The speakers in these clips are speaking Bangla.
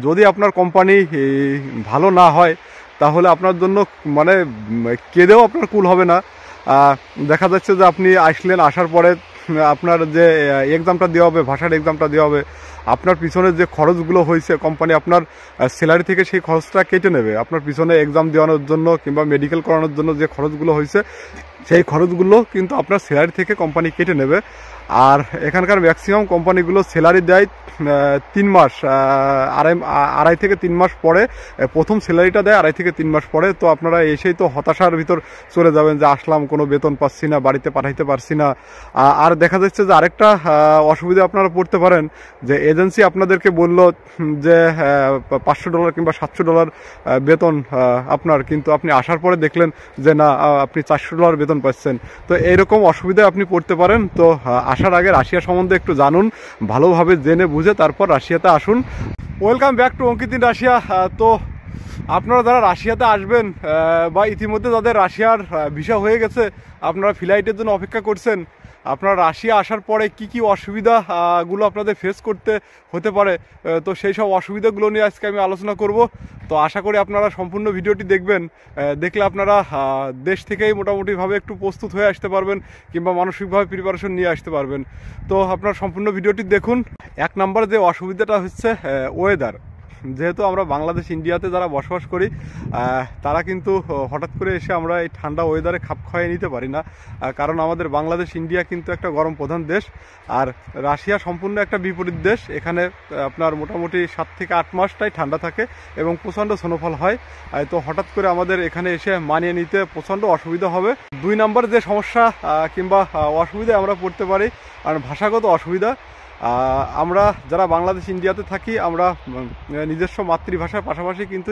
যদি আপনার কোম্পানি ভালো না হয় তাহলে আপনার জন্য মানে কেঁদেও আপনার কুল হবে না। দেখা যাচ্ছে যে আপনি আসলেন, আসার পরে আপনার যে এক্সামটা দেওয়া হবে, ভাষার এক্সামটা দেওয়া হবে, আপনার পিছনে যে খরচগুলো হয়েছে কোম্পানি আপনার স্যালারি থেকে সেই খরচটা কেটে নেবে। আপনার পিছনে এক্সাম দেওয়ানোর জন্য কিংবা মেডিকেল করানোর জন্য যে খরচগুলো হয়েছে সেই খরচগুলো কিন্তু আপনার স্যালারি থেকে কোম্পানি কেটে নেবে। আর এখানকার ম্যাক্সিমাম কোম্পানিগুলো স্যালারি দেয় 3 মাস, আড়াই থেকে 3 মাস পরে প্রথম স্যালারিটা দেয়, 2.5 থেকে 3 মাস পরে। তো আপনারা এসেই তো হতাশার ভিতর চলে যাবেন যে আসলাম, কোনো বেতন পাচ্ছি না, বাড়িতে পাঠাইতে পারছি না। আর দেখা যাচ্ছে যে আরেকটা অসুবিধা আপনারা পড়তে পারেন যে এজেন্সি আপনাদেরকে বলল যে $500 কিংবা $700 বেতন আপনার, কিন্তু আপনি আসার পরে দেখলেন যে না, আপনি $400 বেতন পাচ্ছেন। তো এইরকম অসুবিধায় আপনি পড়তে পারেন। তো আসার আগে রাশিয়া সম্বন্ধে একটু জানুন, ভালোভাবে জেনে বুঝে তারপর রাশিয়াতে আসুন। Welcome back to Ankit in Russia. তো আপনারা যারা রাশিয়াতে আসবেন বা ইতিমধ্যে যাদের রাশিয়ার ভিসা হয়ে গেছে, আপনারা ফ্লাইটের জন্য অপেক্ষা করছেন, আপনারা রাশিয়া আসার পরে কি কি অসুবিধাগুলো আপনাদের ফেস করতে হতে পারে, তো সেই সব অসুবিধাগুলো নিয়ে আজকে আমি আলোচনা করব। তো আশা করি আপনারা সম্পূর্ণ ভিডিওটি দেখবেন, দেখলে আপনারা দেশ থেকেই মোটামুটিভাবে একটু প্রস্তুত হয়ে আসতে পারবেন কিংবা মানসিকভাবে প্রিপারেশন নিয়ে আসতে পারবেন। তো আপনারা সম্পূর্ণ ভিডিওটি দেখুন। 1 নম্বর যে অসুবিধাটা হচ্ছে ওয়েদার। যেহেতু আমরা বাংলাদেশ ইন্ডিয়াতে যারা বসবাস করি, তারা কিন্তু হঠাৎ করে এসে আমরা এই ঠান্ডা ওয়েদারে খাপ খাইয়ে নিতে পারি না, কারণ আমাদের বাংলাদেশ ইন্ডিয়া কিন্তু একটা গরম প্রধান দেশ, আর রাশিয়া সম্পূর্ণ একটা বিপরীত দেশ। এখানে আপনার মোটামুটি 7 থেকে 8 মাসটাই ঠান্ডা থাকে এবং প্রচণ্ড স্নোফল হয়। তো হঠাৎ করে আমাদের এখানে এসে মানিয়ে নিতে প্রচণ্ড অসুবিধা হবে। 2 নম্বর যে সমস্যা কিংবা অসুবিধায় আমরা পড়তে পারি, আর ভাষাগত অসুবিধা। আমরা যারা বাংলাদেশ ইন্ডিয়াতে থাকি, আমরা নিজস্ব মাতৃভাষার পাশাপাশি কিন্তু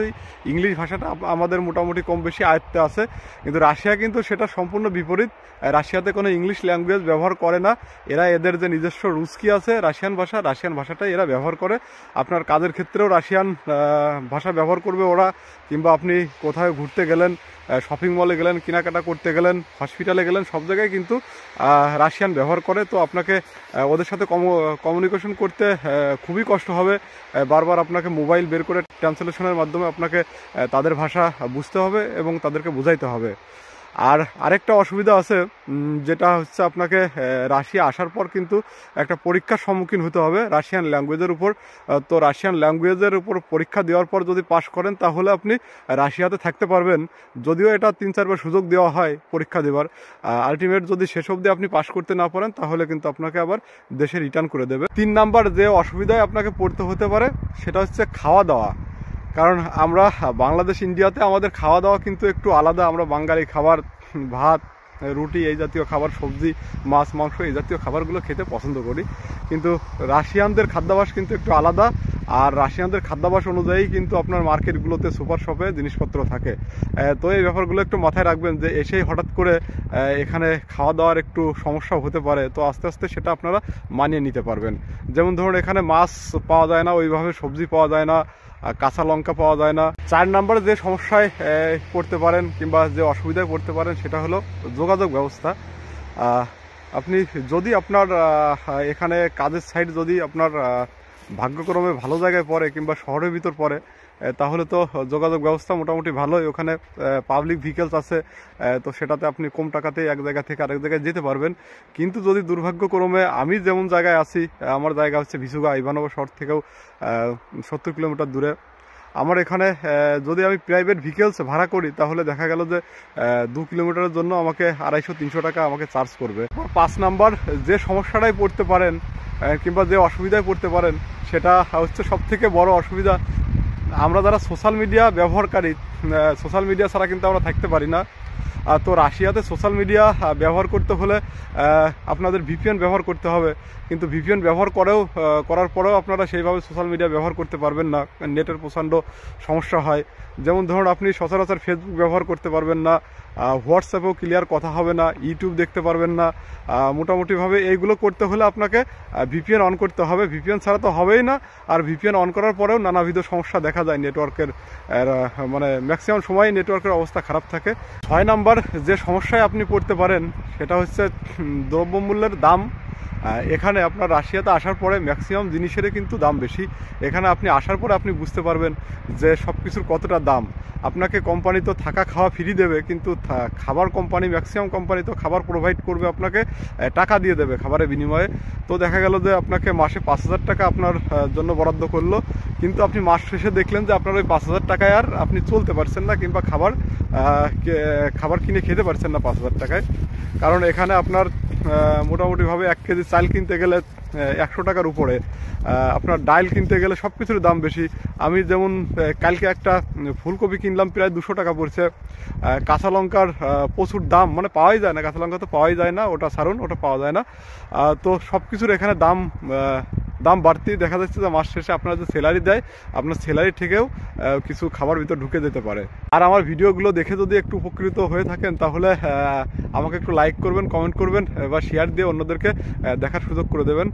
ইংলিশ ভাষাটা আমাদের মোটামুটি কম বেশি আয়ত্তে আছে, কিন্তু রাশিয়া কিন্তু সেটা সম্পূর্ণ বিপরীত। রাশিয়াতে কোনো ইংলিশ ল্যাঙ্গুয়েজ ব্যবহার করে না, এরা এদের যে নিজস্ব রুস্কি আছে রাশিয়ান ভাষাটাই এরা ব্যবহার করে। আপনার কাজের ক্ষেত্রেও রাশিয়ান ভাষা ব্যবহার করবে ওরা, কিংবা আপনি কোথাও ঘুরতে গেলেন, শপিং মলে গেলেন, কেনাকাটা করতে গেলেন, হসপিটালে গেলেন, সব জায়গায় কিন্তু রাশিয়ান ব্যবহার করে। তো আপনাকে ওদের সাথে কমিউনিকেশন করতে খুবই কষ্ট হবে। বারবার আপনাকে মোবাইল বের করে ট্রান্সলেশনের মাধ্যমে আপনাকে তাদের ভাষা বুঝতে হবে এবং তাদেরকে বোঝাইতে হবে। আর আরেকটা অসুবিধা আছে, যেটা হচ্ছে আপনাকে রাশিয়া আসার পর কিন্তু একটা পরীক্ষার সম্মুখীন হতে হবে রাশিয়ান ল্যাঙ্গুয়েজের উপর। তো রাশিয়ান ল্যাঙ্গুয়েজের উপর পরীক্ষা দেওয়ার পর যদি পাশ করেন তাহলে আপনি রাশিয়াতে থাকতে পারবেন। যদিও এটা 3-4 বার সুযোগ দেওয়া হয় পরীক্ষা দেওয়ার, আলটিমেট যদি শেষ অবধি আপনি পাশ করতে না পারেন তাহলে কিন্তু আপনাকে আবার দেশে রিটার্ন করে দেবে। 3 নাম্বার যে অসুবিধায় আপনাকে পড়তে হতে পারে সেটা হচ্ছে খাওয়া দাওয়া। কারণ আমরা বাংলাদেশ ইন্ডিয়াতে আমাদের খাওয়া দাওয়া কিন্তু একটু আলাদা। আমরা বাঙালি খাবার, ভাত, রুটি, এই জাতীয় খাবার, সবজি, মাছ, মাংস, এই জাতীয় খাবারগুলো খেতে পছন্দ করি। কিন্তু রাশিয়ানদের খাদ্যাভ্যাস কিন্তু একটু আলাদা, আর রাশিয়ানদের খাদ্যাভ্যাস অনুযায়ী কিন্তু আপনার মার্কেটগুলোতে, সুপার শপে জিনিসপত্র থাকে। তো এই ব্যাপারগুলো একটু মাথায় রাখবেন যে এসেই হঠাৎ করে এখানে খাওয়া দাওয়ার একটু সমস্যা হতে পারে। তো আস্তে আস্তে সেটা আপনারা মানিয়ে নিতে পারবেন। যেমন ধরুন এখানে মাছ পাওয়া যায় না, ওইভাবে সবজি পাওয়া যায় না, কাঁচা লঙ্কা পাওয়া যায় না। 4 নম্বরে যে সমস্যায় পড়তে পারেন কিংবা যে অসুবিধায় পড়তে পারেন সেটা হলো যোগাযোগ ব্যবস্থা। আপনি যদি আপনার এখানে কাজের সাইড যদি আপনার ভাগ্যক্রমে ভালো জায়গায় পড়ে কিংবা শহরের ভিতর পড়ে, তাহলে তো যোগাযোগ ব্যবস্থা মোটামুটি ভালোই। ওখানে পাবলিক ভেহিকেলস আছে, তো সেটাতে আপনি কম টাকাতেই এক জায়গা থেকে আরেক জায়গায় যেতে পারবেন। কিন্তু যদি দুর্ভাগ্যক্রমে আমি যেমন জায়গায় আছি, আমার জায়গা হচ্ছে ভিসুগা, ইভানোভো শহর থেকেও 70 কিলোমিটার দূরে। আমার এখানে যদি আমি প্রাইভেট ভেহিকেলস ভাড়া করি তাহলে দেখা গেল যে 2 কিলোমিটারের জন্য আমাকে 250-300 টাকা আমাকে চার্জ করবে। 5 নাম্বার যে সমস্যাটাই পড়তে পারেন কিংবা যে অসুবিধায় পড়তে পারেন সেটা হচ্ছে সবথেকে বড় অসুবিধা। আমরা যারা সোশ্যাল মিডিয়া ব্যবহারকারী, সোশ্যাল মিডিয়া ছাড়া কিন্তু আমরা থাকতে পারি না। তো রাশিয়াতে সোশ্যাল মিডিয়া ব্যবহার করতে হলে আপনাদের ভিপিএন ব্যবহার করতে হবে, কিন্তু ভিপিএন ব্যবহার করার পরেও আপনারা সেইভাবে সোশ্যাল মিডিয়া ব্যবহার করতে পারবেন না, নেটের প্রচণ্ড সমস্যা হয়। যেমন ধরুন আপনি সচরাচর ফেসবুক ব্যবহার করতে পারবেন না, হোয়াটসঅ্যাপেও ক্লিয়ার কথা হবে না, ইউটিউব দেখতে পারবেন না। মোটামুটিভাবে এইগুলো করতে হলে আপনাকে ভিপিএন অন করতে হবে। ভিপিএন ছাড়া তো হবেই না, আর ভিপিএন অন করার পরেও নানাবিধ সমস্যা দেখা যায় নেটওয়ার্কের, মানে ম্যাক্সিমাম সময় নেটওয়ার্কের অবস্থা খারাপ থাকে। 6 নাম্বার যে সমস্যায় আপনি পড়তে পারেন সেটা হচ্ছে দ্রব্যমূল্যের দাম। এখানে আপনার রাশিয়াতে আসার পরে ম্যাক্সিমাম জিনিসেরই কিন্তু দাম বেশি। এখানে আপনি আসার পরে আপনি বুঝতে পারবেন যে সব কিছুর কতটা দাম। আপনাকে কোম্পানি তো থাকা খাওয়া ফ্রি দেবে, কিন্তু খাবার কোম্পানি, ম্যাক্সিমাম কোম্পানি তো খাবার প্রোভাইড করবে, আপনাকে টাকা দিয়ে দেবে খাবারের বিনিময়ে। তো দেখা গেল যে আপনাকে মাসে 5,000 টাকা আপনার জন্য বরাদ্দ করলো, কিন্তু আপনি মাস শেষে দেখলেন যে আপনার ওই 5,000 টাকায় আর আপনি চলতে পারছেন না, কিংবা খাবার কিনে খেতে পারছেন না 5,000 টাকায়। কারণ এখানে আপনার মোটামুটিভাবে 1 কেজি চাল কিনতে গেলে 100 টাকার উপরে, আপনার ডাল কিনতে গেলে সব কিছুর দাম বেশি। আমি যেমন কালকে একটা ফুলকপি কিনলাম, প্রায় 200 টাকা পড়ছে। কাঁচা লঙ্কার প্রচুর দাম, মানে পাওয়াই যায় না, কাঁচা লঙ্কা তো পাওয়াই যায় না, ওটা ছাড়ুন, ওটা পাওয়া যায় না। তো সব কিছুর এখানে দাম বাড়তি। দেখা যাচ্ছে যে মাস শেষে আপনার যে স্যালারি দেয়, আপনার স্যালারি থেকেও কিছু খাবার ভিতর ঢুকে যেতে পারে। আর আমার ভিডিওগুলো দেখে যদি একটু উপকৃত হয়ে থাকেন, তাহলে আমাকে একটু লাইক করবেন, কমেন্ট করবেন, বা শেয়ার দিয়ে অন্যদেরকে দেখার সুযোগ করে দেবেন।